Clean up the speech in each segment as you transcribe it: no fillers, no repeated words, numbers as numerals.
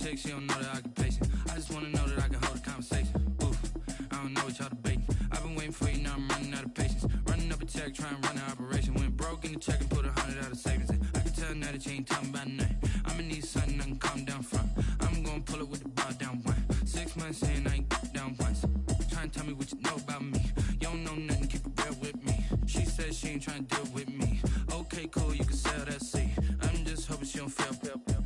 chick, she don't know that I can patient. I just wanna know that I can hold a conversation. Oof, I don't know what y'all debating. I've been waiting for you, now I'm running out of patience. Running up a check, trying to run an operation. Went broke in the check and put 100 out of savings in. I can tell now that you ain't talking about nothing. I'ma need something I can calm down from. I'm gonna pull it with the bar down one. 6 months in, I ain't down once. Trying to tell me what you know about me. You don't know nothing, keep it real with me. She said she ain't trying to deal with me. Okay, cool, you can sell that seat. I'm just hoping she don't fail.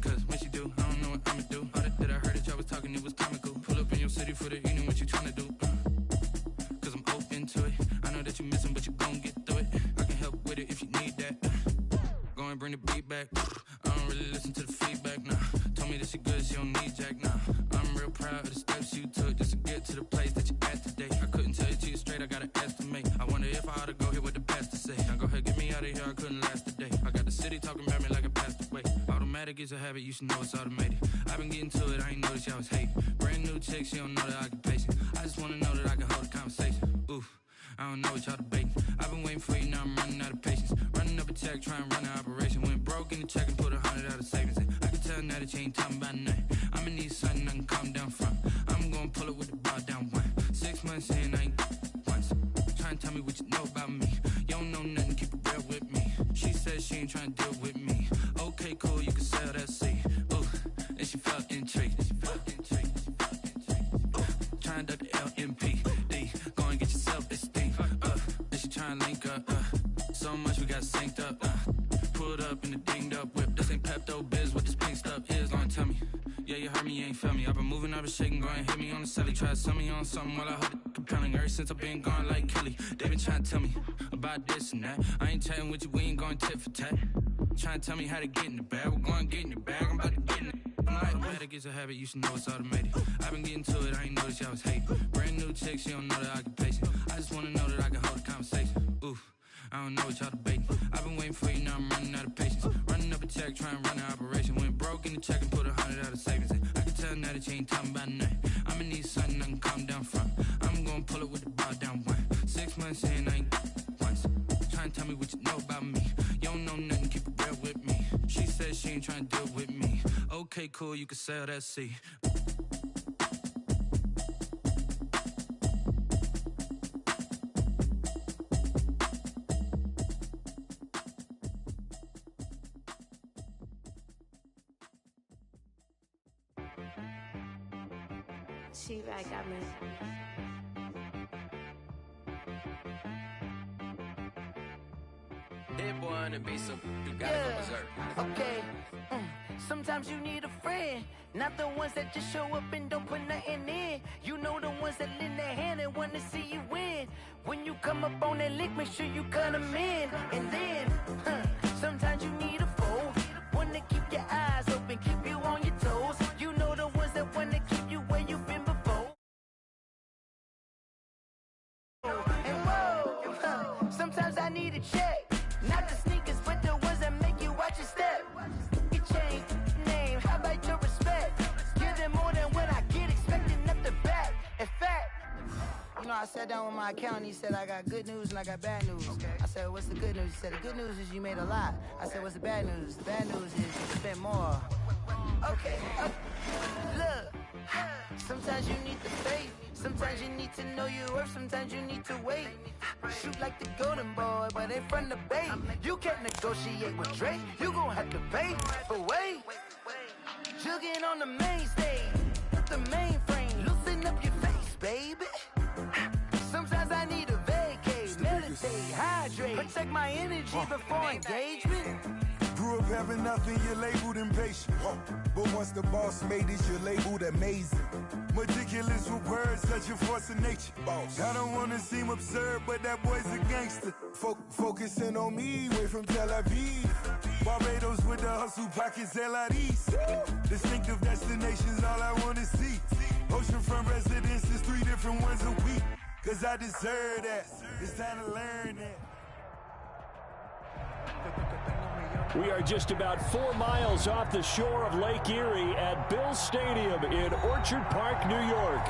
Cause when she do, I don't know what I'ma do. All that I heard that y'all was talking, it was comical. Pull up in your city for the evening, what you trying to do? Cause I'm open to it. I know that you missing, but you gon' get through it. I can help with it if you need that. Go and bring the beat back. I don't really listen to the feedback, nah. Told me that she good, she don't need jack, nah. I'm real proud of the steps you took just to get to the place that you at today. I couldn't tell it to you straight, I gotta estimate. I wonder if I ought to go here with the pastor say. Now go ahead, get me out of here, I couldn't last a day. I got the city talking about me like I passed away. Automatic is a habit, you should know it's automated. I've been getting to it, I ain't noticed y'all was hating. Brand new chick, she don't know that I can patient. I just wanna know that I can hold a conversation. Oof, I don't know what y'all debating. I've been waiting for you, now I'm running out of patience. Running up a check, trying to run an operation. Went broke in the check and put 100 out of savings in. I can tell now that you ain't talking about nothing. I'ma need something I can calm down from. I'm gonna pull it with the bar down one. 6 months in, I ain't once. Trying to tell me what you know about me. You don't know nothing, keep it real with me. She said she ain't trying to deal with me. Okay, cool, you can sell that seat. Ooh, and she felt intrigued. Trying to duck the LMPD. Go and get your self-esteem. And she trying to link up. So much we got synced up. Pulled up in the dinged up whip. This ain't Pepto Biz, what this pink stuff is. Gonna tell me. Yeah, you heard me, you ain't felt me. I've been moving, I've been shaking, go and hit me on the celly. Try to sell me on something while I hold it compelling. Ever since I've been gone like Kelly, they been trying to tell me about this and that. I ain't chatting with you, we ain't going tit for tat. Trying to tell me how to get in the bag. We're going to get in the bag, I'm about to get in it. Automatic is a habit, you should know it's automated. I've been getting to it, I ain't noticed y'all was hating. Brand new chick, she don't know that I can patient. I just wanna know that I can hold a conversation. Oof, I don't know what y'all debating. I've been waiting for you, now I'm running out of patience. Running up a check, trying to run an operation. Went broke in the check and put 100 out of savings in. I can tell now that you ain't talking about nothing. I'ma need something I can calm down from. I'm gonna pull it with the bar down one. 6 months in, I ain't once. Trying to tell me what you know about me. You don't know nothing, keep it real with me. She said she ain't trying to deal with me. Okay, cool, you can sell that seat. She right, got me. That boy on the beat, so you gotta go berserk. Okay. Sometimes you need a friend, not the ones that just show up and don't put nothing in. You know the ones that lend their hand and wanna see you win. When you come up on that lick, make sure you cut them in. And then, sometimes you need a foe, one to keep your eyes open, keep you on your toes. You know the ones that wanna keep you where you've been before. And whoa, sometimes I need a check, not the sneakers, but the ones that make you watch your step. You change name, how about your respect? Give them more than what I get, expecting nothing back. In fact, you know, I sat down with my accountant, he said I got good news and I got bad news. I said, what's the good news? He said, the good news is you made a lot. I said, what's the bad news? The bad news is you spent more. Okay, look, sometimes you need the faith, sometimes you need to know your worth, sometimes you need to wait. Shoot like the golden boy, but they from the bay. You can't negotiate with Drake, you gon' have to pay. But wait, jugging on the main stage, the mainframe, loosen up your face, baby. Sometimes I need a vacate, meditate, hydrate, protect my energy before engagement. Grew up having nothing, you're labeled impatient. But once the boss made it, you're labeled amazing. Meticulous with words, such a force of nature. I don't wanna seem absurd, but that boy's a gangster. Focusing on me, way from Tel Aviv. Barbados with the hustle pockets, LIDs. Distinctive destinations, all I wanna see. Oceanfront residences, 3 different ones a week. Cause I deserve that, it's time to learn that. We are just about 4 miles off the shore of Lake Erie at Bills Stadium in Orchard Park, New York.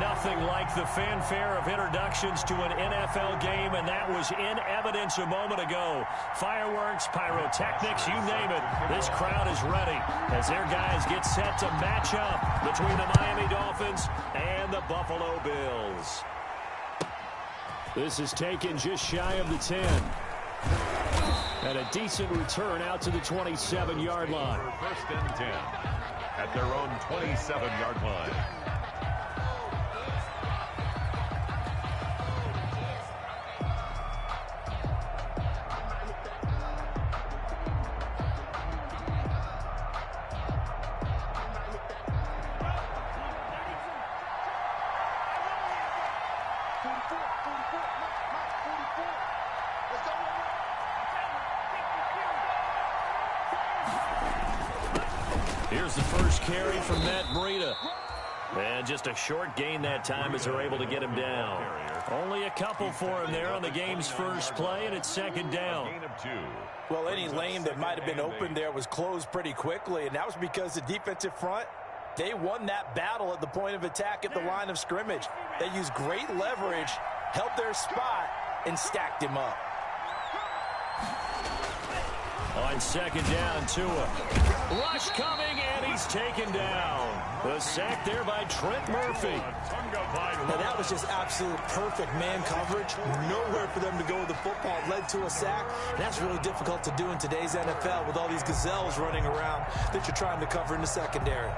Nothing like the fanfare of introductions to an NFL game, and that was in evidence a moment ago. Fireworks, pyrotechnics, you name it. This crowd is ready as their guys get set to match up between the Miami Dolphins and the Buffalo Bills. This is taken just shy of the 10. And a decent return out to the 27-yard line. First and 10 at their own 27-yard line. Here's the first carry from Matt Breida. And just a short gain that time as they're able to get him down. Only a couple for him there on the game's first play, and it's second down. Well, any lane that might have been open there was closed pretty quickly, and that was because the defensive front, they won that battle at the point of attack at the line of scrimmage. They used great leverage, held their spot, and stacked him up. On second down, Tua. Rush coming, and he's taken down. The sack there by Trent Murphy. Now, that was just absolute perfect man coverage. Nowhere for them to go with the football. Led to a sack. And that's really difficult to do in today's NFL with all these gazelles running around that you're trying to cover in the secondary.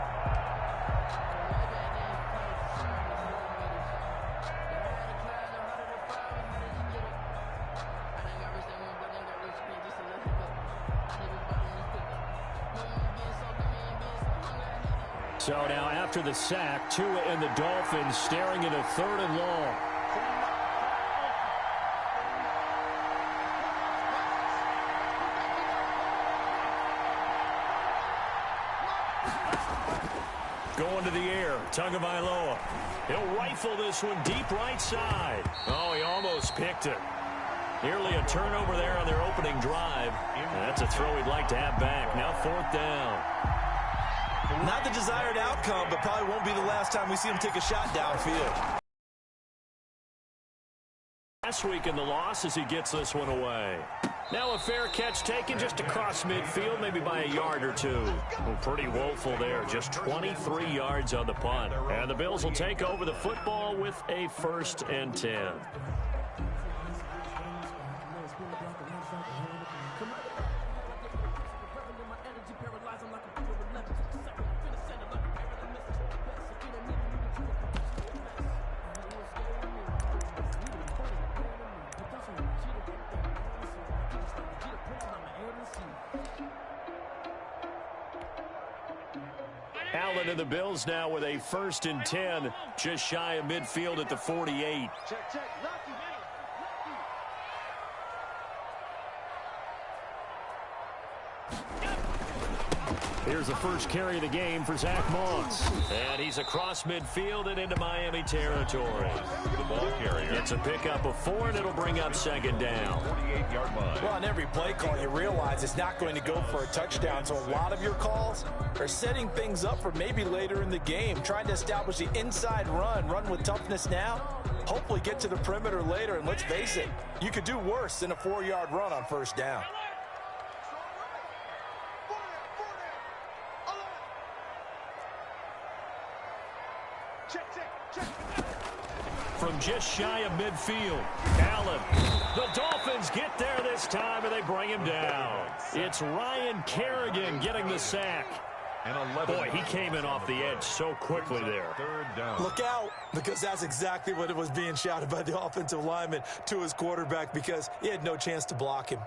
So now after the sack, Tua and the Dolphins staring at a 3rd and long. Going to the air, Tagovailoa. He'll rifle this one deep right side. Oh, he almost picked it. Nearly a turnover there on their opening drive. And that's a throw he'd like to have back. Now 4th down. Not the desired outcome, but probably won't be the last time we see him take a shot downfield. Last week in the loss as he gets this one away. Now a fair catch taken just across midfield, maybe by a yard or two. Well, pretty woeful there, just 23 yards on the punt. And the Bills will take over the football with a 1st and 10. Allen and the Bills now with a 1st and 10, just shy of midfield at the 48. Here's the first carry of the game for Zach Moss. And he's across midfield and into Miami territory. The ball carrier. It's a pickup of 4, and it'll bring up 2nd down. 48-yard line. Well, on every play call, you realize it's not going to go for a touchdown. So a lot of your calls are setting things up for maybe later in the game, trying to establish the inside run with toughness now, hopefully get to the perimeter later. And let's face it, you could do worse than a 4-yard run on 1st down. From just shy of midfield, Allen. The Dolphins get there this time, and they bring him down. It's Ryan Kerrigan getting the sack. Boy, he came in off the edge so quickly there. 3rd down. Look out, because that's exactly what it was being shouted by the offensive lineman to his quarterback, because he had no chance to block him.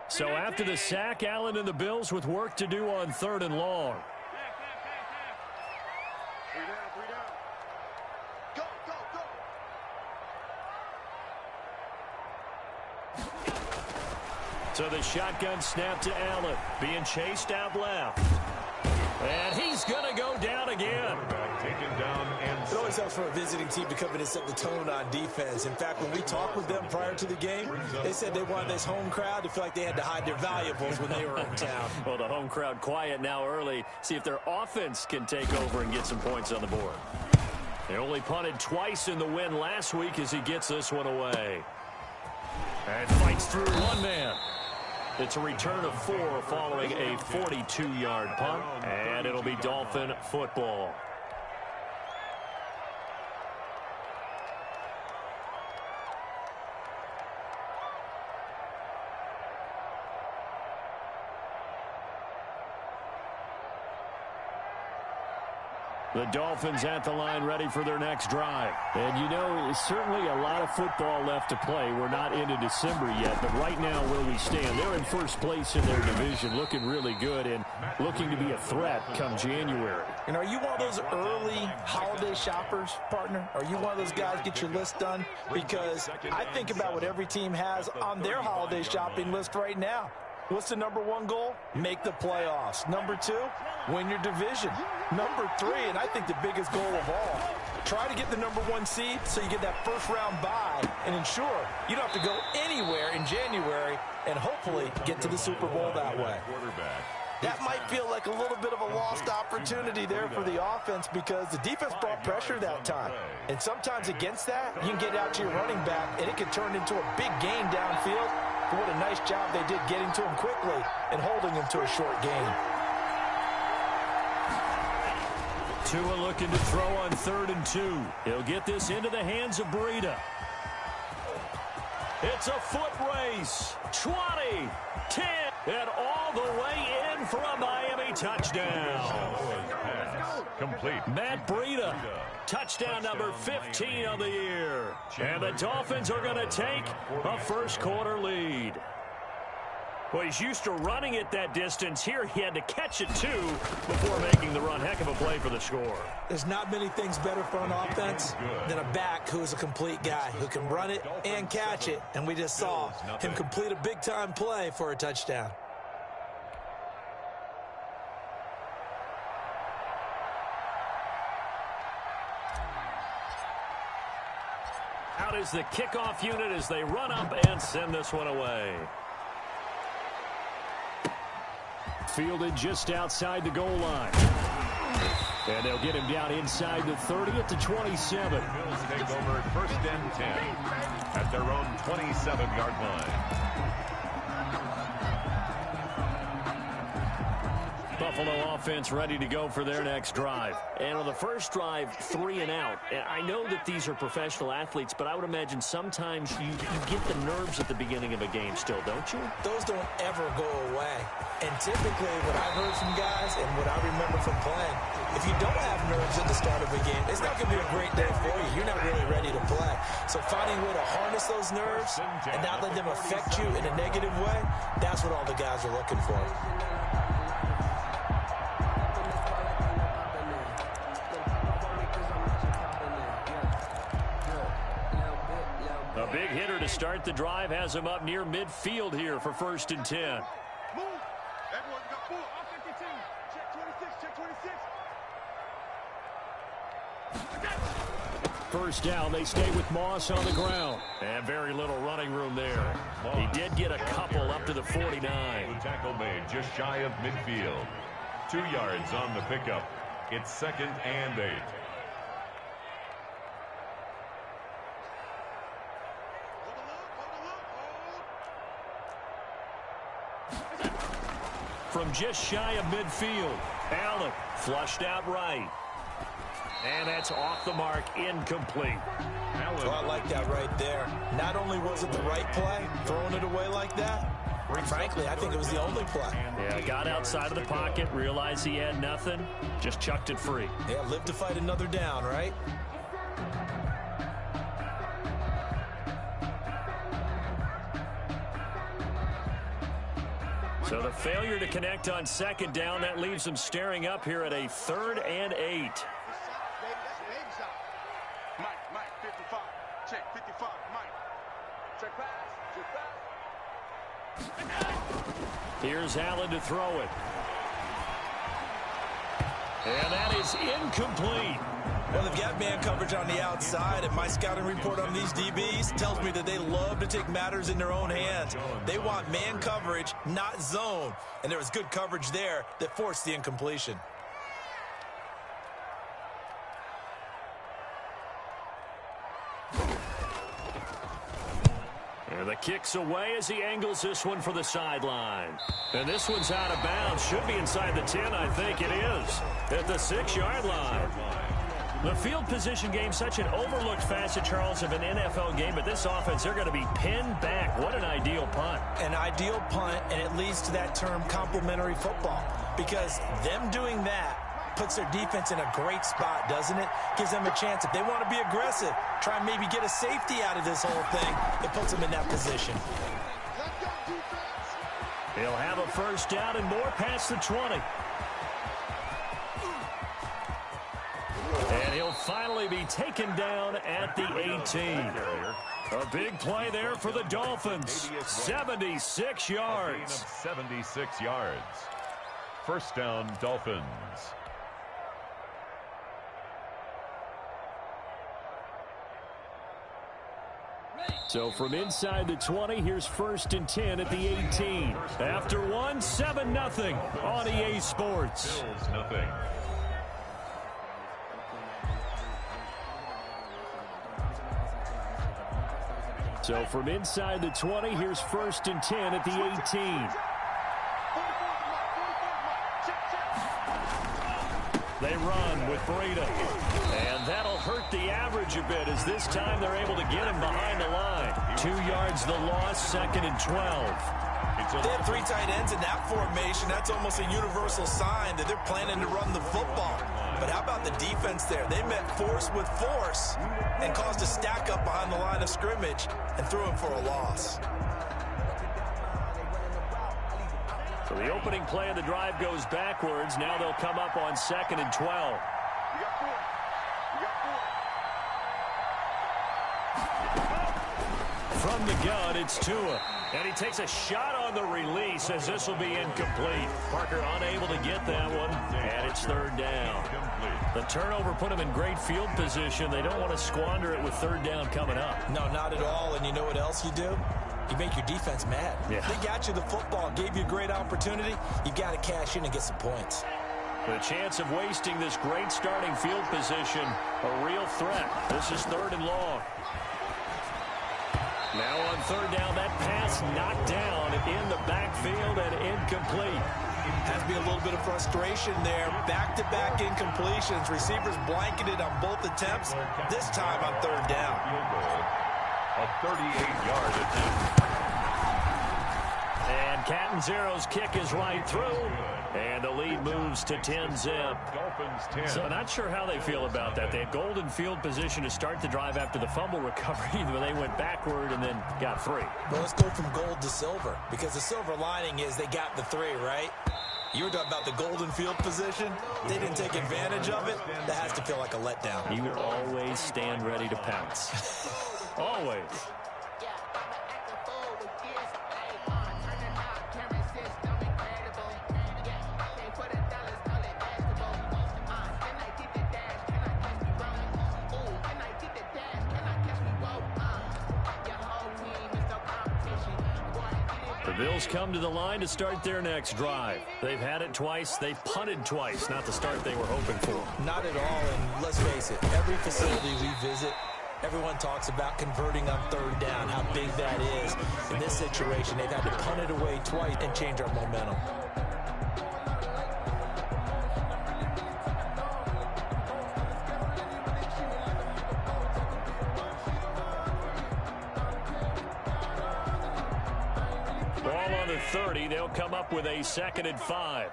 So after the sack, Allen and the Bills with work to do on 3rd and long. So the shotgun snap to Allen, being chased out left. And he's going to go down again. Taken down and It always helps for a visiting team to come in and set the tone on defense. In fact, when we talked with them prior to the game, they said they wanted this home crowd to feel like they had to hide their valuables when they were in town. Well, the home crowd quiet now early. See if their offense can take over and get some points on the board. They only punted twice in the win last week as he gets this one away. And fights through one man. It's a return of 4 following a 42-yard punt, and it'll be Dolphin football. The Dolphins at the line ready for their next drive. And, you know, certainly a lot of football left to play. We're not into December yet, but right now where we stand, they're in first place in their division, looking really good and looking to be a threat come January. And are you one of those early holiday shoppers, partner? Are you one of those guys get your list done? Because I think about what every team has on their holiday shopping list right now. What's the number 1 goal? Make the playoffs. Number 2, win your division. Number 3, and I think the biggest goal of all, try to get the number 1 seed so you get that first-round bye and ensure you don't have to go anywhere in January and hopefully get to the Super Bowl that way. That might feel like a little bit of a lost opportunity there for the offense because the defense brought pressure that time. And sometimes against that, you can get out to your running back, and it can turn into a big gain downfield. But what a nice job they did getting to him quickly and holding him to a short gain. Tua looking to throw on 3rd and 2. He'll get this into the hands of Breida. It's a foot race. 20, 10, and all the way in for a Miami touchdown. Complete. Matt Breida, touchdown number 15 of the year. And the Dolphins are going to take a first-quarter lead. Well, he's used to running it that distance. Here he had to catch it, too, before making the run. Heck of a play for the score. There's not many things better for an offense than a back who is a complete guy who can run it and catch it. And we just saw him complete a big-time play for a touchdown. Out is the kickoff unit as they run up and send this one away. Fielded just outside the goal line. And they'll get him down inside the 30 at the 27. Bills take over 1st and 10 at their own 27-yard line. Buffalo offense ready to go for their next drive. And on the first drive, 3 and out. And I know that these are professional athletes, but I would imagine sometimes you get the nerves at the beginning of a game still, don't you? Those don't ever go away. And typically what I've heard from guys and what I remember from playing, if you don't have nerves at the start of a game, it's not going to be a great day for you. You're not really ready to play. So finding a way to harness those nerves and not let them affect you in a negative way, that's what all the guys are looking for. A big hitter to start the drive has him up near midfield here for 1st and 10. Move. Everyone got 4. Off 52. Check 26. Check 26. First down, they stay with Moss on the ground. And very little running room there. He did get a couple up to the 49. The tackle made just shy of midfield. 2 yards on the pickup. It's 2nd and 8. From just shy of midfield, Allen flushed out right. And that's off the mark, incomplete. So I like that right there. Not only was it the right play, throwing it away like that, frankly, I think it was the only play. Yeah, got outside of the pocket, realized he had nothing, just chucked it free. Yeah, live to fight another down, right? So the failure to connect on 2nd down, that leaves them staring up here at a 3rd and 8. Mike, 55. Check 55. Mike. Check pass. Here's Allen to throw it. And that is incomplete. Well, they've got man coverage on the outside, and my scouting report on these DBs tells me that they love to take matters in their own hands. They want man coverage, not zone. And there was good coverage there that forced the incompletion. And the kick's away as he angles this one for the sideline. And this one's out of bounds. Should be inside the 10, I think it is. At the 6-yard line. The field position game, such an overlooked facet, Charles, of an NFL game. But this offense, they're going to be pinned back. What an ideal punt. An ideal punt, and it leads to that term complementary football. Because them doing that puts their defense in a great spot, doesn't it? Gives them a chance. If they want to be aggressive, try and maybe get a safety out of this whole thing, it puts them in that position. He'll have a first down and more past the 20. And he'll finally be taken down at the 18. A big play there for the Dolphins. 76 yards. 76 yards. First down, Dolphins. So from inside the 20, here's 1st and 10 at the 18. After one, 7-0 on EA Sports. Bills nothing. So from inside the 20, here's 1st and 10 at the 18. They run with Breida. And that'll hurt the average a bit as this time they're able to get him behind the line. 2 yards the loss, 2nd and 12. They have 3 tight ends in that formation. That's almost a universal sign that they're planning to run the football. But how about the defense there? They met force with force and caused a stack up behind the line of scrimmage and threw him for a loss. So the opening play of the drive goes backwards. Now they'll come up on 2nd and 12. From the gun, it's Tua. And he takes a shot on the release as this will be incomplete. Parker unable to get that one, and it's 3rd down. The turnover put him in great field position. They don't want to squander it with 3rd down coming up. No, not at all. And you know what else you do? You make your defense mad. Yeah. They got you the football, gave you a great opportunity. You got to cash in and get some points. The chance of wasting this great starting field position, a real threat. This is 3rd and long. Now on 3rd down, that pass knocked down in the backfield and incomplete. Has to be a little bit of frustration there. Back-to-back incompletions. Receivers blanketed on both attempts, this time on 3rd down. A 38-yard attempt. And Catanzero's kick is right through. And the lead moves to 10-zip. Dolphins 10. So not sure how they feel about that. They had golden field position to start the drive after the fumble recovery, but they went backward and then got 3. Well, let's go from gold to silver, because the silver lining is they got the 3, right? You were talking about the golden field position. They didn't take advantage of it. That has to feel like a letdown. You always stand ready to pounce. Always. The Bills come to the line to start their next drive. They've had it twice. They've punted twice. Not the start they were hoping for. Not at all, and let's face it, every facility we visit, everyone talks about converting on 3rd down, how big that is. In this situation, they've had to punt it away twice and change our momentum. Ball on the 30. They'll come up with a 2nd and 5.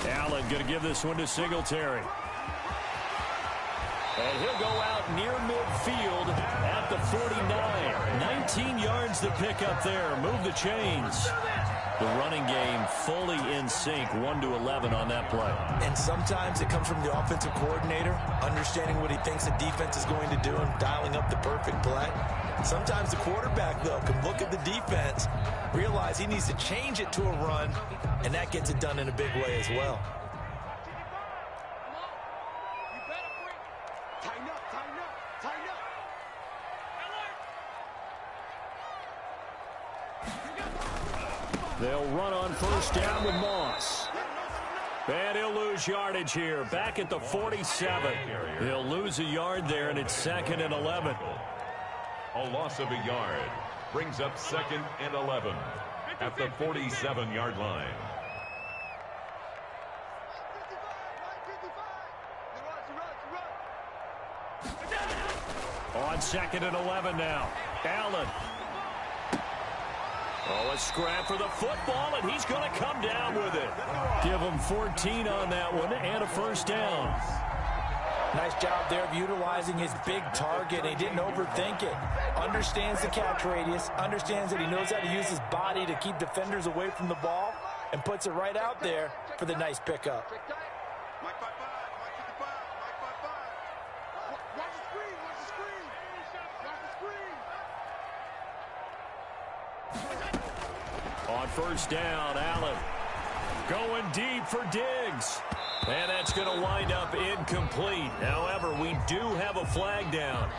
Allen going to give this one to Singletary. And he'll go out near midfield at the 49. 19 yards to pick up there. Move the chains. The running game fully in sync, 1-11 on that play. And sometimes it comes from the offensive coordinator, understanding what he thinks the defense is going to do and dialing up the perfect play. Sometimes the quarterback, though, can look at the defense, realize he needs to change it to a run, and that gets it done in a big way as well. They'll run on first down with Moss. And he'll lose yardage here. Back at the 47. He'll lose a yard there, and it's 2nd and 11. A loss of a yard brings up 2nd and 11 at the 47-yard line. On 2nd and 11 now. Allen. Oh, a scrap for the football, and he's going to come down with it. Give him 14 on that one and a first down. Nice job there of utilizing his big target. He didn't overthink it. Understands the catch radius, understands that he knows how to use his body to keep defenders away from the ball, and puts it right out there for the nice pickup. On first down, Allen going deep for Diggs. And that's going to wind up incomplete. However, we do have a flag down.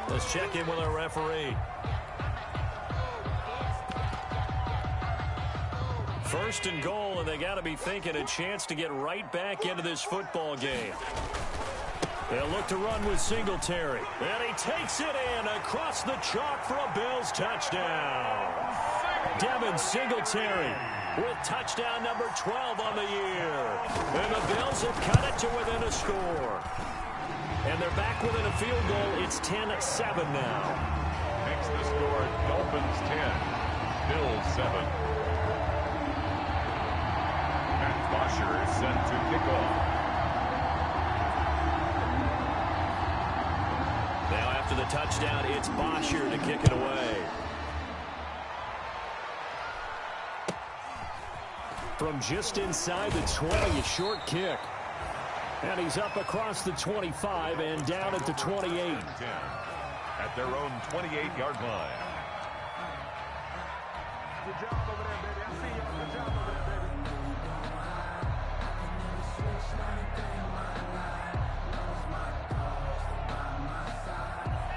Let's check in with our referee. First and goal, and they got to be thinking a chance to get right back into this football game. They'll look to run with Singletary. And he takes it in across the chalk for a Bills touchdown. Devin Singletary with touchdown number 12 on the year. And the Bills have cut it to within a score. And they're back within a field goal. It's 10-7 now. Makes the score Dolphins 10, Bills 7. Matt Bosher is set to kick off. Now after the touchdown, it's Bosher to kick it away. From just inside the 20, a short kick. And he's up across the 25 and down at the 28. 10 at their own 28-yard line. Good job over there, baby. I see you. Good job over there, baby.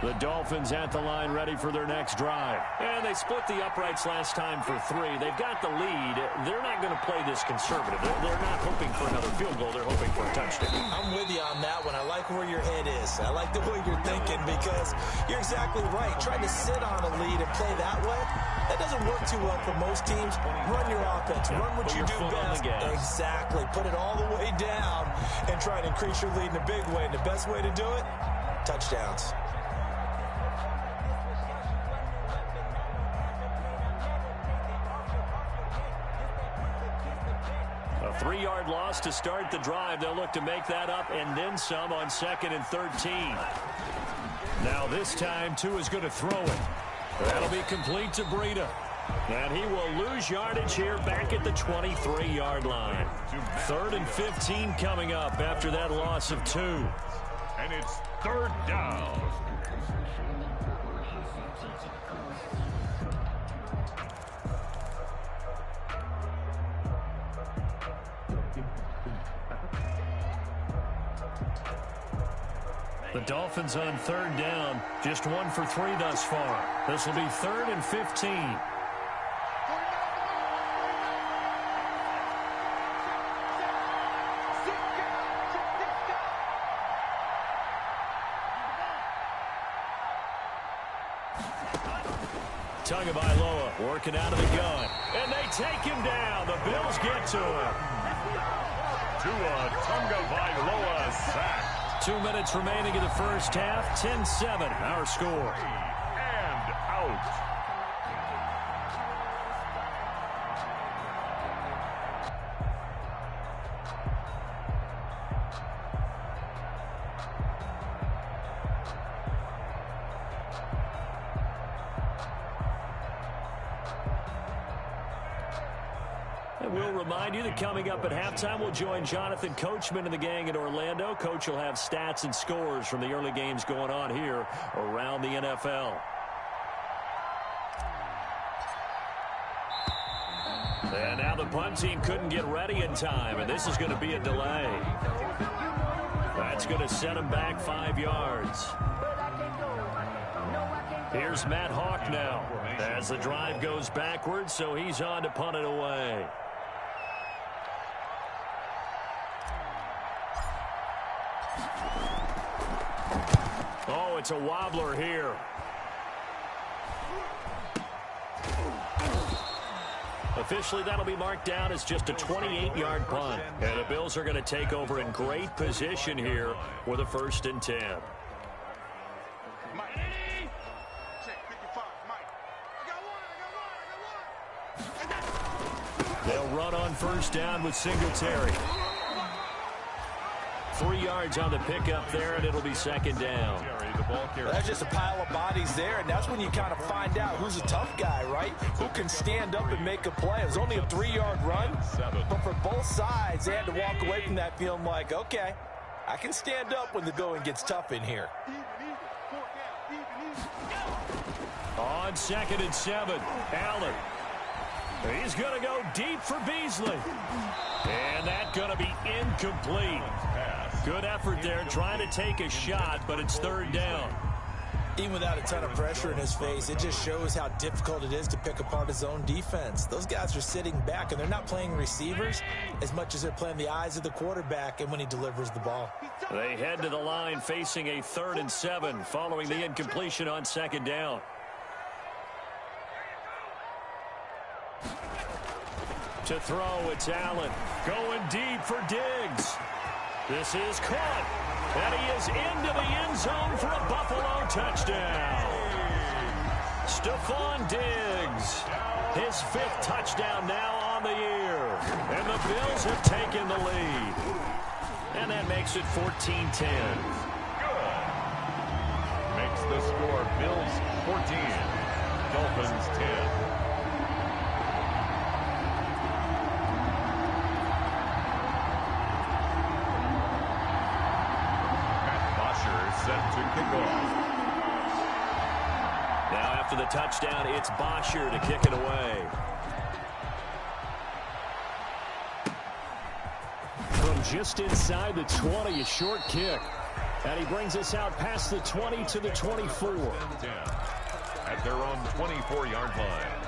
The Dolphins at the line ready for their next drive. And they split the uprights last time for 3. They've got the lead. They're not going to play this conservative. They're not hoping for another field goal. They're hoping for a touchdown. I'm with you on that one. I like where your head is. I like the way you're thinking because you're exactly right. Trying to sit on a lead and play that way, that doesn't work too well for most teams. Run your offense. Run what you do best. Exactly. Put it all the way down and try to increase your lead in a big way. And the best way to do it, touchdowns. A 3-yard loss to start the drive. They'll look to make that up and then some on 2nd and 13. Now this time, Tua is going to throw it. That'll be complete to Breida. And he will lose yardage here back at the 23-yard line. 3rd and 15 coming up after that loss of 2. And it's 3rd down. The Dolphins on 3rd down, just 1 for 3 thus far. This will be 3rd and 15. Tagovailoa working out of the gun. And they take him down. The Bills get to him. Tua Tagovailoa sacked. 2 minutes remaining in the first half. 10-7, our score. And out. And we'll remind you that coming up at halftime, we'll join Jonathan Coachman and the gang in Orlando. Coach will have stats and scores from the early games going on here around the NFL. And now the punt team couldn't get ready in time, and this is going to be a delay. That's going to set him back 5 yards. Here's Matt Hawk now as the drive goes backwards, so he's on to punt it away. Oh, it's a wobbler here. Officially, that'll be marked down as just a 28-yard punt. And the Bills are going to take over in great position here with a 1st and 10. They'll run on 1st down with Singletary. 3 yards on the pickup there, and it'll be 2nd down. That's just a pile of bodies there, and that's when you kind of find out who's a tough guy, right? Who can stand up and make a play. It was only a 3-yard run, but for both sides, they had to walk away from that feeling like, okay, I can stand up when the going gets tough in here. On 2nd and 7, Allen. He's going to go deep for Beasley. And that's going to be incomplete. Good effort there, trying to take a shot, but it's 3rd down. Even without a ton of pressure in his face, it just shows how difficult it is to pick apart his own defense. Those guys are sitting back, and they're not playing receivers as much as they're playing the eyes of the quarterback and when he delivers the ball. They head to the line facing a 3rd and 7 following the incompletion on 2nd down. To throw, it's Allen. Going deep for Diggs. This is caught. And he is into the end zone for a Buffalo touchdown. Stephon Diggs. His 5th touchdown now on the year. And the Bills have taken the lead. And that makes it 14-10. Good. Makes the score Bills 14, Dolphins 10. Set to kick off. Now after the touchdown, it's Bosher to kick it away. From just inside the 20, a short kick. And he brings us out past the 20 to the 24. At their own 24-yard line.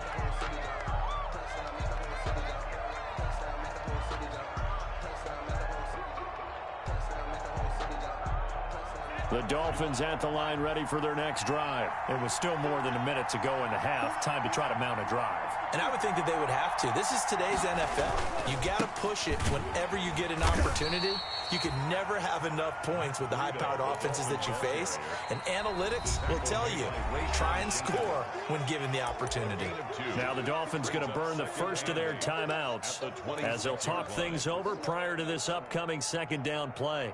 The Dolphins at the line ready for their next drive. It was still more than a minute to go in the half. Time to try to mount a drive. And I would think that they would have to. This is today's NFL. You got to push it whenever you get an opportunity. You can never have enough points with the high-powered offenses that you face. And analytics will tell you, try and score when given the opportunity. Now the Dolphins going to burn the first of their timeouts as they'll talk things over prior to this upcoming 2nd down play.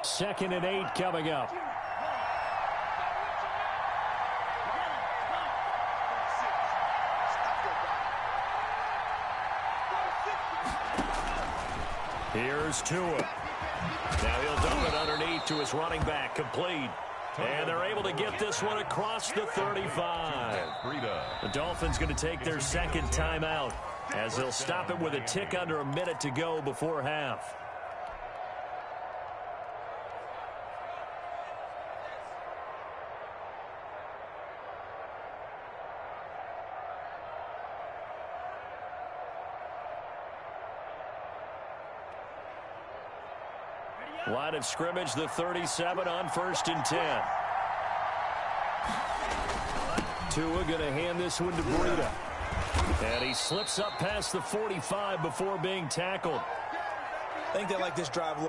2nd and 8 coming up. Here's Tua. Now he'll dump it underneath to his running back, complete. And they're able to get this one across the 35. The Dolphins going to take their 2nd timeout as they'll stop it with a tick under a minute to go before half. Line of scrimmage, the 37 on 1st and 10. Tua going to hand this one to Breida. And he slips up past the 45 before being tackled. I think they like this drive.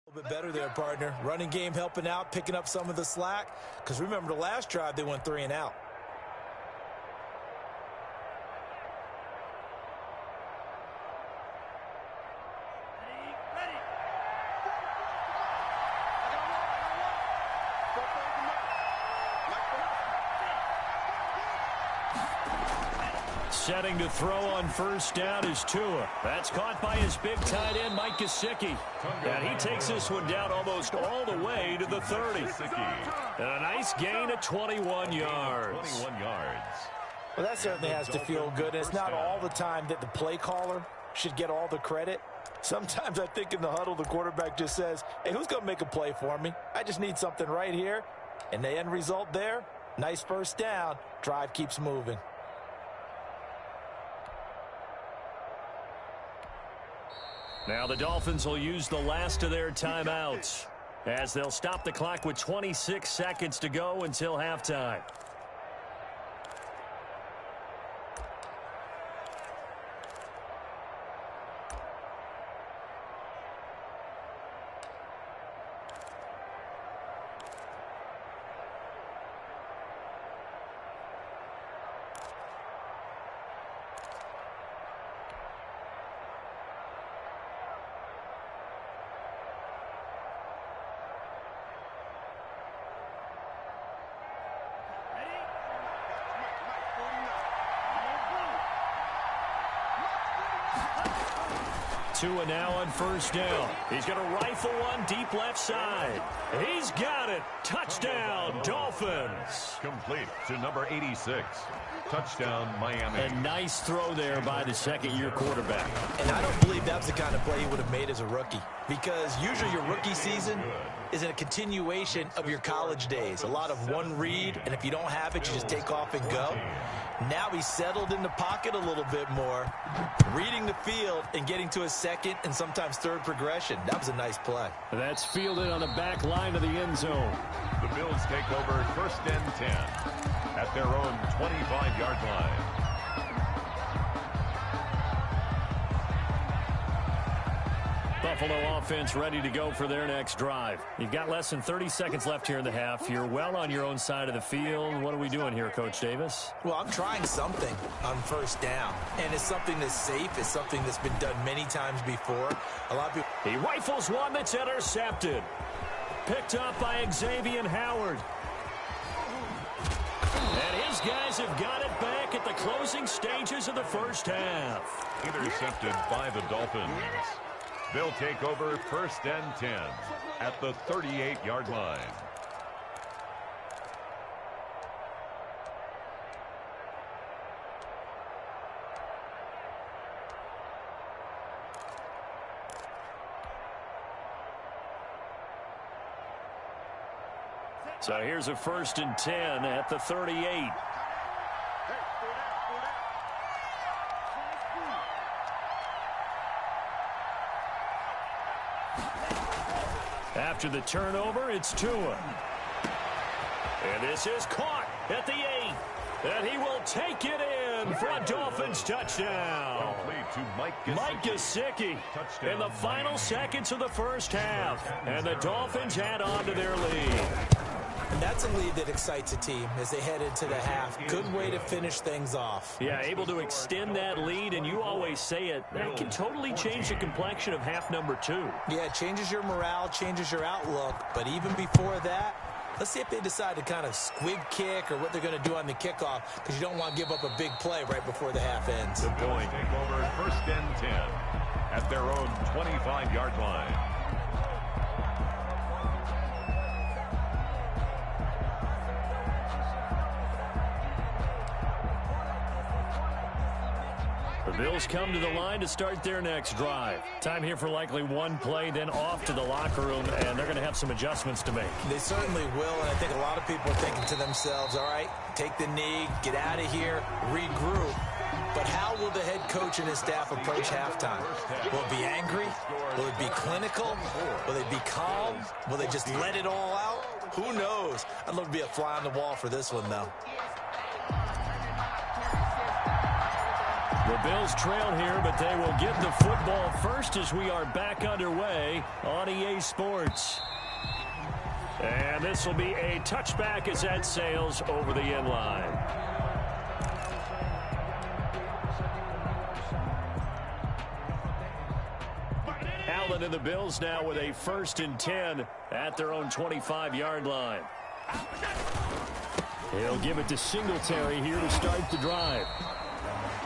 A little bit better there, partner. Running game helping out, picking up some of the slack. Because remember, the last drive, they went 3 and out. Setting to throw on first down is Tua. That's caught by his big tight end, Mike Gesicki. And he takes this one down almost all the way to the 30. And a nice gain of 21 yards. 21 yards. Well, that certainly has to feel good. It's not all the time that the play caller should get all the credit. Sometimes I think in the huddle, the quarterback just says, hey, who's going to make a play for me? I just need something right here. And the end result there, nice first down. Drive keeps moving. Now the Dolphins will use the last of their timeouts as they'll stop the clock with 26 seconds to go until halftime. Tua now on first down. He's going to rifle one deep left side. He's got it. Touchdown, Dolphins. Complete to number 86. Touchdown, Miami. A nice throw there by the second-year quarterback. And I don't believe that's the kind of play he would have made as a rookie, because usually your rookie season is a continuation of your college days. A lot of one read, and if you don't have it, you just take off and go. Now he's settled in the pocket a little bit more, reading the field and getting to a second and sometimes third progression. That was a nice play. That's fielded on the back line of the end zone. The Bills take over first and 10 at their own 25-yard line. Buffalo offense ready to go for their next drive. You've got less than 30 seconds left here in the half. You're well on your own side of the field. What are we doing here, Coach Davis? Well, I'm trying something on first down, and it's something that's safe. It's something that's been done many times before. A lot of people. He rifles one that's intercepted. Picked up by Xavier Howard. And his guys have got it back at the closing stages of the first half. Intercepted by the Dolphins. They'll take over first and 10 at the 38-yard line. So here's a first and 10 at the 38. After the turnover, it's Tua. And this is caught at the 8. And he will take it in for a Dolphins touchdown. To Mike Gesicki in the final seconds of the first half. And the Dolphins add on to their lead. And that's a lead that excites a team as they head into the half. Good way to finish things off. Yeah, able to extend that lead, and you always say it, that can totally change the complexion of half number 2. Yeah, it changes your morale, changes your outlook. But even before that, let's see if they decide to kind of squib kick or what they're going to do on the kickoff, because you don't want to give up a big play right before the half ends. The Bills take over first and 10 at their own 25-yard line. The Bills come to the line to start their next drive. Time here for likely one play, then off to the locker room, and they're going to have some adjustments to make. They certainly will, and I think a lot of people are thinking to themselves, all right, take the knee, get out of here, regroup. But how will the head coach and his staff approach halftime? Will it be angry? Will it be clinical? Will they be calm? Will they just let it all out? Who knows? I'd love to be a fly on the wall for this one, though. The Bills trail here, but they will get the football first as we are back underway on EA Sports. And this will be a touchback as that sails over the end line. Allen and the Bills now with a 1st and 10 at their own 25-yard line. He'll give it to Singletary here to start the drive.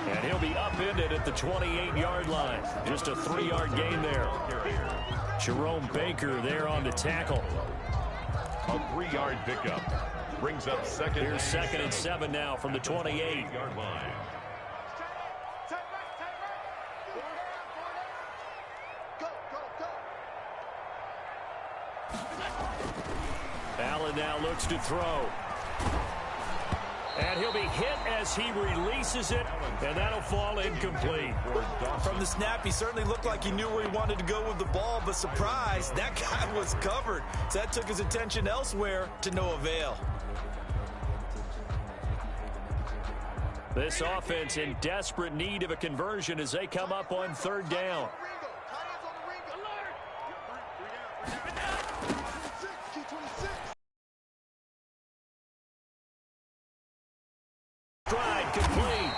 And he'll be upended at the 28-yard line. Just a 3-yard gain there. Jerome Baker there on the tackle. A 3-yard pickup. Brings up second. Here's 2nd and 7 now from the 28-yard line. Allen now looks to throw. And he'll be hit as he releases it, and that'll fall incomplete. From the snap, he certainly looked like he knew where he wanted to go with the ball, but surprise, that guy was covered. So that took his attention elsewhere to no avail. This offense in desperate need of a conversion as they come up on 3rd down. Stride complete.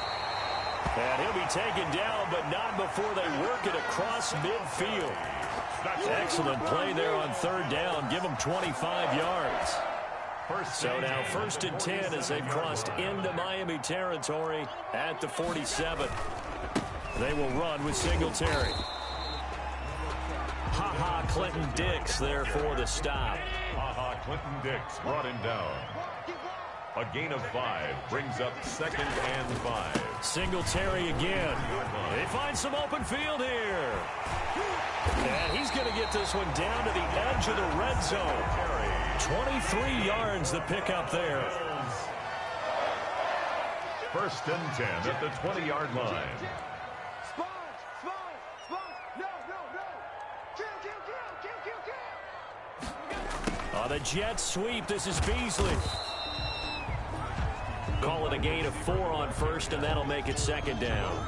And he'll be taken down, but not before they work it across midfield. Excellent play there on 3rd down. Give them 25 yards. So now 1st and 10 as they've crossed into Miami territory at the 47. They will run with Singletary. Ha-ha Clinton Dix there for the stop. Ha-ha Clinton Dix brought him down. A gain of 5 brings up 2nd and 5. Singletary again. They find some open field here. And he's going to get this one down to the edge of the red zone. 23 yards the pickup there. 1st and 10 at the 20-yard line. On the jet sweep, this is Beasley. Call it a gain of 4 on 1st, and that'll make it 2nd down.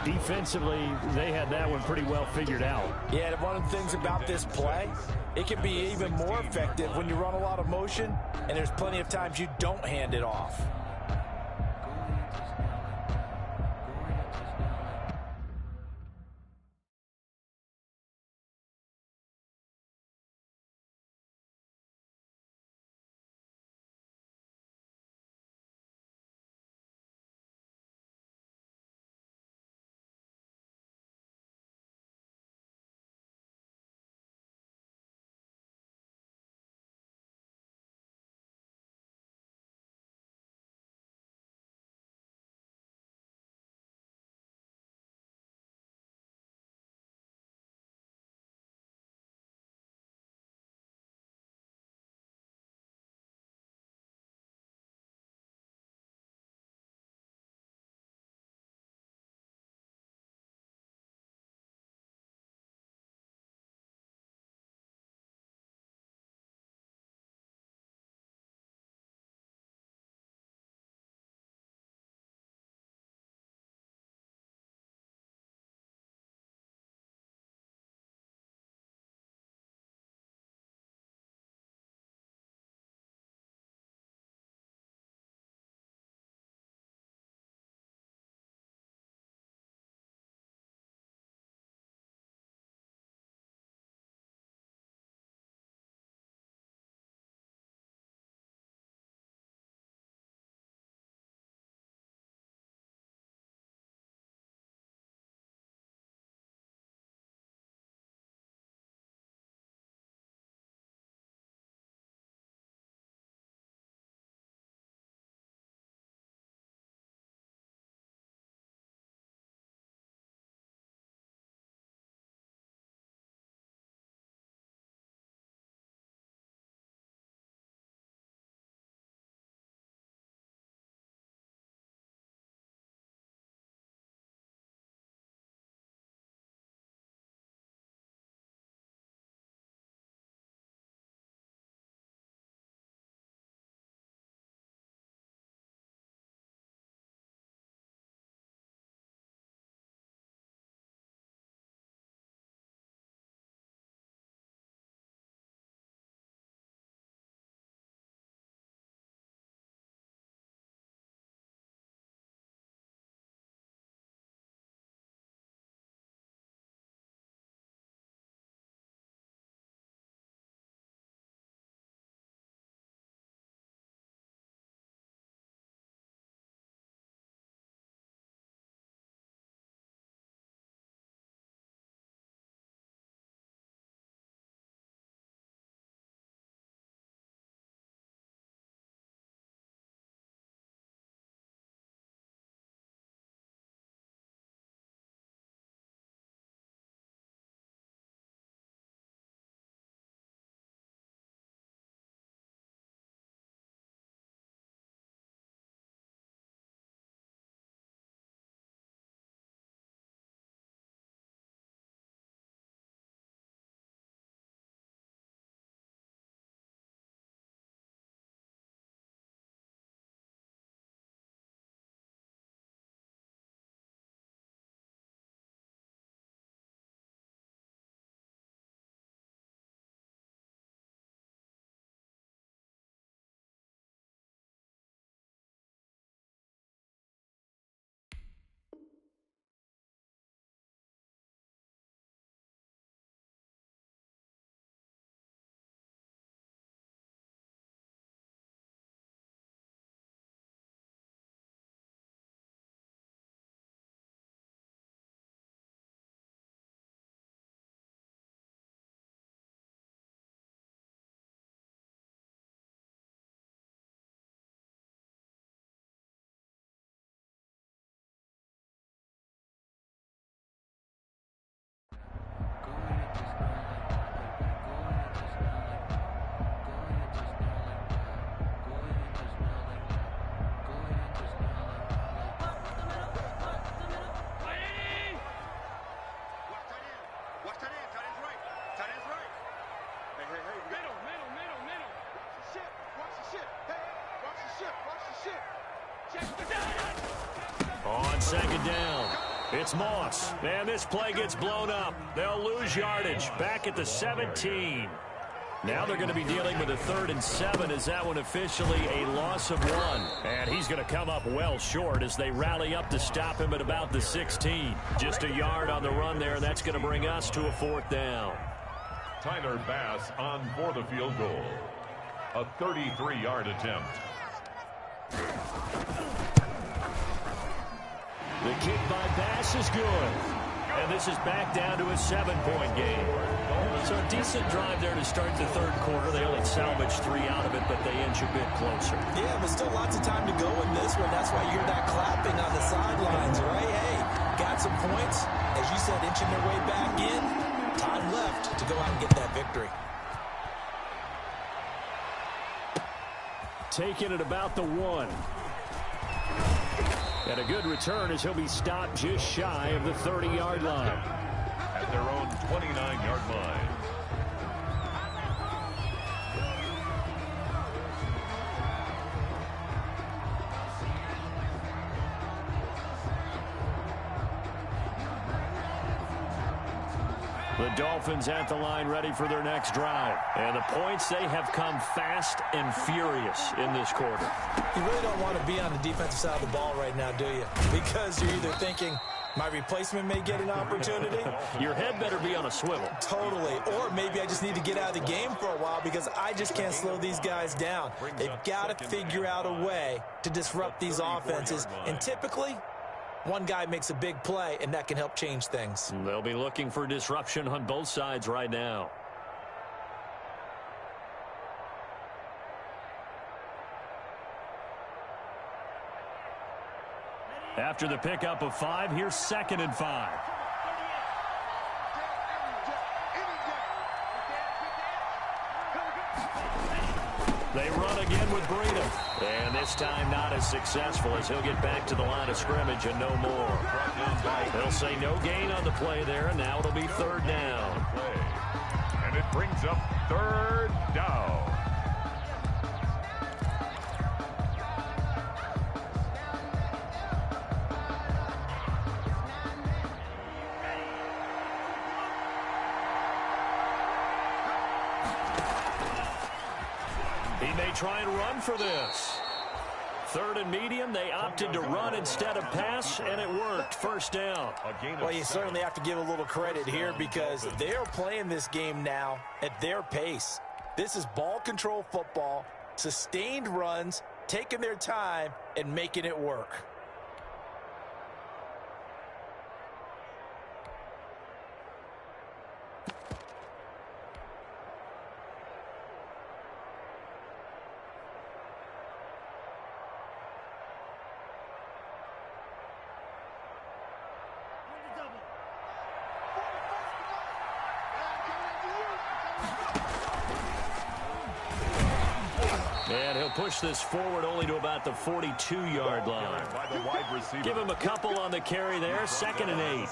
Defensively, they had that one pretty well figured out. Yeah, one of the things about this play, it can be even more effective when you run a lot of motion, and there's plenty of times you don't hand it off. It's Moss, and this play gets blown up. They'll lose yardage back at the 17. Now they're going to be dealing with a 3rd and 7 as that one officially a loss of 1. And he's going to come up well short as they rally up to stop him at about the 16. Just a yard on the run there, and that's going to bring us to a 4th down. Tyler Bass on for the field goal. A 33-yard attempt. The kick by Bass is good. And this is back down to a 7-point game. So a decent drive there to start the 3rd quarter. They only salvaged 3 out of it, but they inch a bit closer. Yeah, but still lots of time to go in this one. That's why you hear that clapping on the sidelines, right? Hey, got some points. As you said, inching their way back in. Time left to go out and get that victory. Taking it about the 1. And a good return as he'll be stopped just shy of the 30-yard line. At their own 29-yard line. The Dolphins at the line ready for their next drive. And the points, they have come fast and furious in this quarter. You really don't want to be on the defensive side of the ball right now, do you? Because you're either thinking, my replacement may get an opportunity. Your head better be on a swivel. Totally. Or maybe I just need to get out of the game for a while because I just can't slow these guys down. They've got to figure out a way to disrupt these offenses. And typically, one guy makes a big play, and that can help change things. They'll be looking for disruption on both sides right now. After the pickup of 5, here's 2nd and 5. They run again with Breedham. And this time not as successful as he'll get back to the line of scrimmage and no more. They'll say no gain on the play there, and now it'll be 3rd down. And it brings up 3rd down. He may try and run for this. 3rd and medium, they opted to run instead of pass, and it worked. 1st down. Well, you certainly have to give a little credit here because they are playing this game now at their pace. This is ball control football, sustained runs, taking their time, and making it work. And he'll push this forward only to about the 42-yard line. Give him a couple on the carry there. 2nd and 8.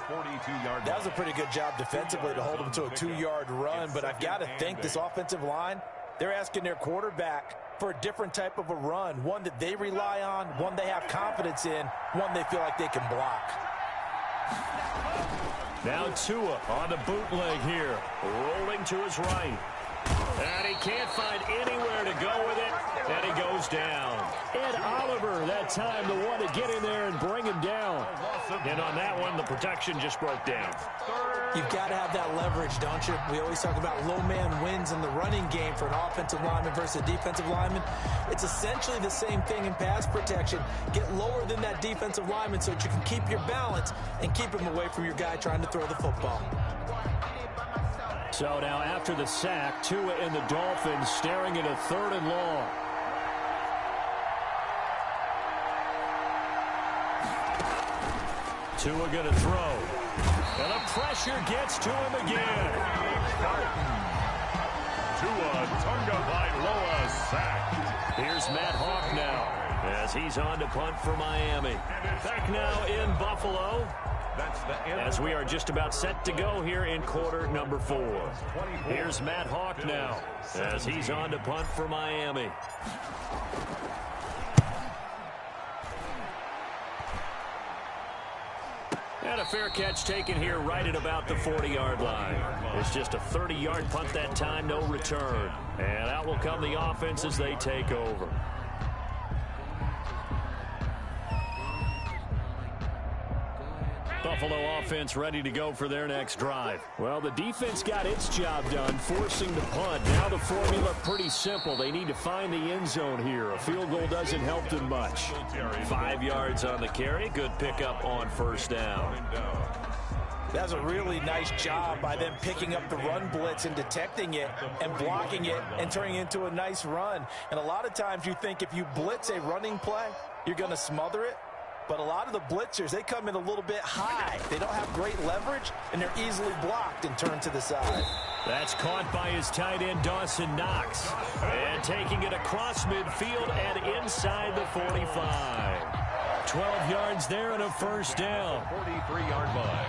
That was a pretty good job defensively to hold him to a 2-yard run, but I've got to think this offensive line, they're asking their quarterback for a different type of a run, one that they rely on, one they have confidence in, one they feel like they can block. Now Tua on the bootleg here, rolling to his right. And he can't find anywhere to go with it, and he goes down. Ed Oliver, that time, the one to get in there and bring him down. And on that one, the protection just broke down. You've got to have that leverage, don't you? We always talk about low man wins in the running game for an offensive lineman versus a defensive lineman. It's essentially the same thing in pass protection. Get lower than that defensive lineman so that you can keep your balance and keep him away from your guy trying to throw the football. So now after the sack, Tua and the Dolphins staring at a 3rd and long. Tua going to throw. And the pressure gets to him again. Tua Tagovailoa sacked. Here's Matt Hawk now as he's on to punt for Miami. Back now in Buffalo. As we are just about set to go here in quarter number 4. Here's Matt Hawk now as he's on to punt for Miami. And a fair catch taken here right at about the 40-yard line. It's just a 30-yard punt that time, no return. And out will come the offense as they take over. Buffalo offense ready to go for their next drive. Well, the defense got its job done, forcing the punt. Now the formula pretty simple. They need to find the end zone here. A field goal doesn't help them much. 5 yards on the carry. Good pickup on first down. That's a really nice job by them picking up the run blitz and detecting it and blocking it and turning it into a nice run. And a lot of times you think if you blitz a running play, you're going to smother it. But a lot of the blitzers, they come in a little bit high. They don't have great leverage, and they're easily blocked and turned to the side. That's caught by his tight end, Dawson Knox. And taking it across midfield and inside the 45. 12 yards there and a first down. 43-yard line.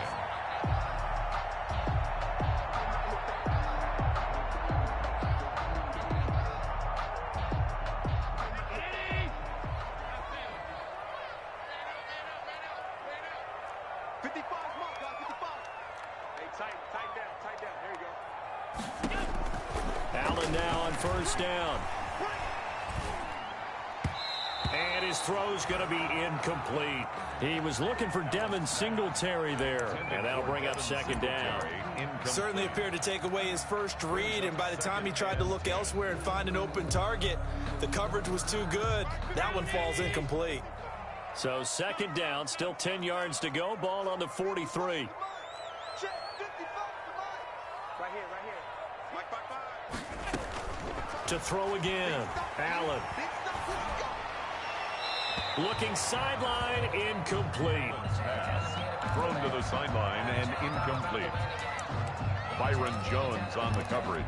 Allen now on first down. And his throw's going to be incomplete. He was looking for Devin Singletary there. And that'll bring up second down. Certainly appeared to take away his first read, and by the time he tried to look elsewhere and find an open target, the coverage was too good. That one falls incomplete. So second down, still 10 yards to go. Ball on the 43. To throw again. Allen. Looking sideline, incomplete. Thrown to the sideline and incomplete. Byron Jones on the coverage.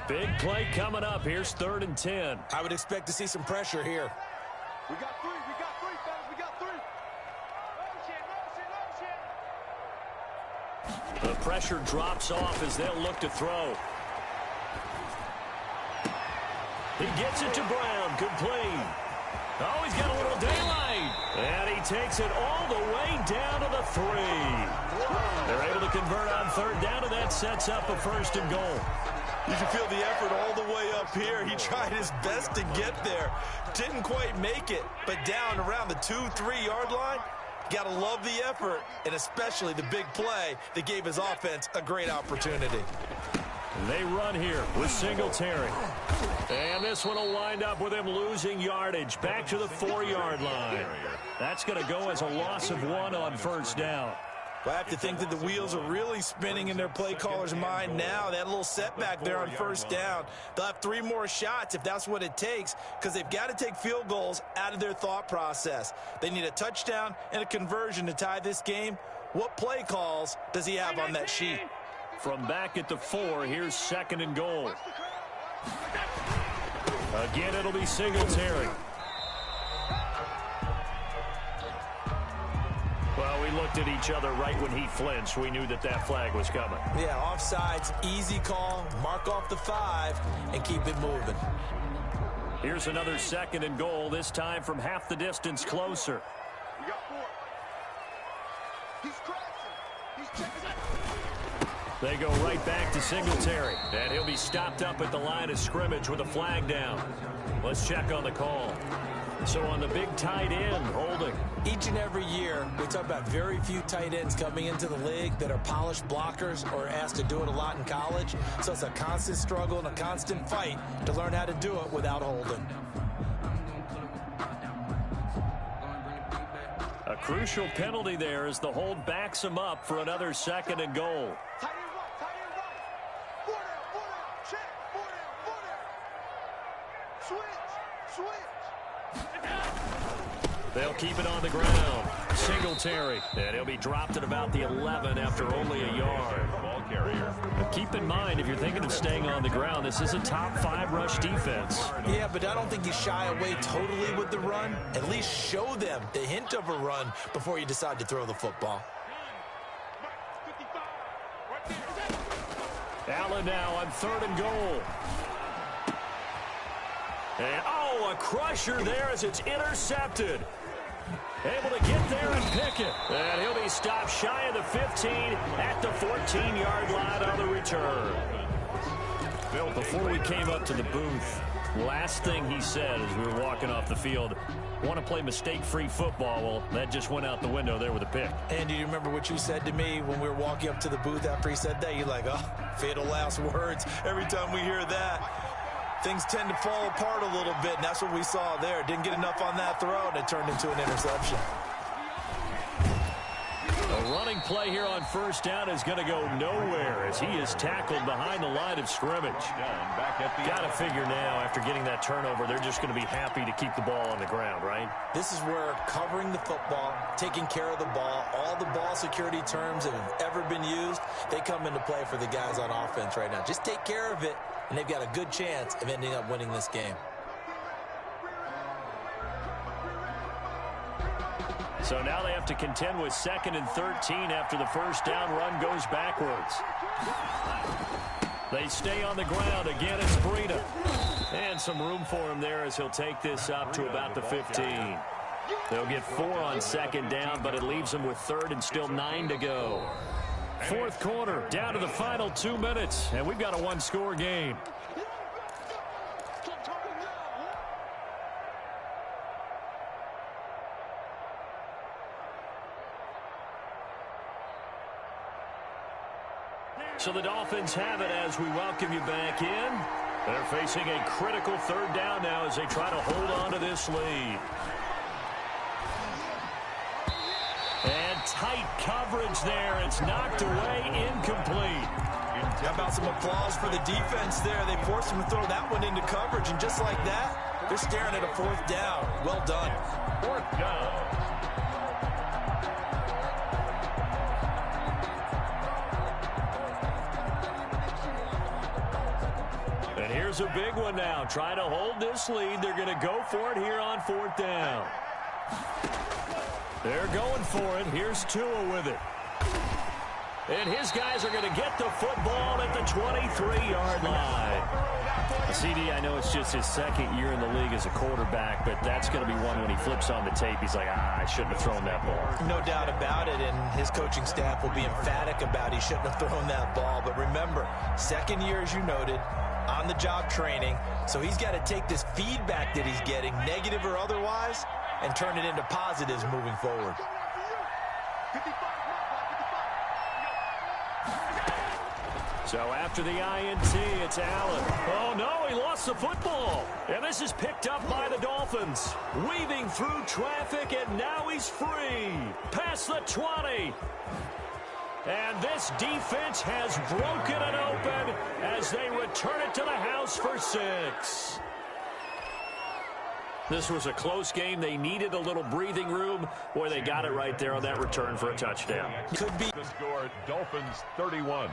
Big play coming up. Here's 3rd and 10. I would expect to see some pressure here. We got three, fellas, we got three. The pressure drops off as they'll look to throw. He gets it to Brown, complete. Oh, he's got a little daylight. And he takes it all the way down to the 3. They're able to convert on 3rd down, and that sets up a 1st and goal. You can feel the effort all the way up here. He tried his best to get there. Didn't quite make it, but down around the 2-3 yard line, got to love the effort, and especially the big play that gave his offense a great opportunity. They run here with Singletary. And this one will wind up with him losing yardage back to the 4-yard line. That's going to go as a loss of 1 on first down. I have to think that the wheels are really spinning in their play caller's mind now. That little setback there on first down. They'll have 3 more shots if that's what it takes, because they've got to take field goals out of their thought process. They need a touchdown and a conversion to tie this game. What play calls does he have on that sheet? From back at the 4, here's 2nd and goal. Again, it'll be Singletary. Well, we looked at each other right when he flinched. We knew that that flag was coming. Yeah, offsides, easy call, mark off the 5, and keep it moving. Here's another 2nd and goal, this time from half the distance closer. We got 4. He's crashing. He's checking. They go right back to Singletary. And he'll be stopped up at the line of scrimmage with a flag down. Let's check on the call. So on the big tight end, holding. Each and every year, we talk about very few tight ends coming into the league that are polished blockers or asked to do it a lot in college. So it's a constant struggle and a constant fight to learn how to do it without holding. A crucial penalty there as the hold backs him up for another 2nd and goal. Tight end right. 4 down. Check. 4 down. Switch. They'll keep it on the ground. Singletary. And he'll be dropped at about the 11 after only a yard. Ball carrier. But keep in mind, if you're thinking of staying on the ground, this is a top 5 rush defense. Yeah, but I don't think you shy away totally with the run. At least show them the hint of a run before you decide to throw the football. Allen now on 3rd and goal. And, a crusher there as it's intercepted. Able to get there and pick it. And he'll be stopped shy of the 15 at the 14-yard line on the return. Before we came up to the booth, last thing he said as we were walking off the field, want to play mistake-free football. Well, that just went out the window there with a pick. And do you remember what you said to me when we were walking up to the booth after he said that? You're like, fatal last words. Every time we hear that, things tend to fall apart a little bit, and that's what we saw there. Didn't get enough on that throw, and it turned into an interception. A running play here on 1st down is going to go nowhere as he is tackled behind the line of scrimmage. Got to figure now, after getting that turnover, they're just going to be happy to keep the ball on the ground, right? This is where covering the football, taking care of the ball, all the ball security terms that have ever been used, they come into play for the guys on offense right now. Just take care of it, and they've got a good chance of ending up winning this game. So now they have to contend with 2nd and 13 after the 1st down run goes backwards. They stay on the ground. Again, it's Breida. And some room for him there as he'll take this up to about the 15. They'll get 4 on 2nd down, but it leaves them with 3rd and still 9 to go. 4th quarter, down to the final 2 minutes, and we've got a 1-score game. So the Dolphins have it as we welcome you back in. They're facing a critical 3rd down now as they try to hold on to this lead. And tight coverage there. It's knocked away, incomplete. How about some applause for the defense there? They forced him to throw that one into coverage, and just like that, they're staring at a 4th down. Well done. 4th down. And here's a big one now. Trying to hold this lead. They're going to go for it here on 4th down. They're going for it. Here's Tua with it. And his guys are going to get the football at the 23-yard line. CD, I know it's just his 2nd year in the league as a quarterback, but that's going to be one when he flips on the tape. He's like, I shouldn't have thrown that ball. No doubt about it, and his coaching staff will be emphatic about he shouldn't have thrown that ball. But remember, 2nd year, as you noted, on-the-job training, so he's got to take this feedback that he's getting, negative or otherwise, and turn it into positives moving forward. So after the INT, it's Allen. Oh, no, he lost the football. And this is picked up by the Dolphins. Weaving through traffic, and now he's free. Past the 20. And this defense has broken it open as they return it to the house for 6. This was a close game. They needed a little breathing room. Boy, they got it right there on that return for a touchdown. Could be the score, Dolphins 31,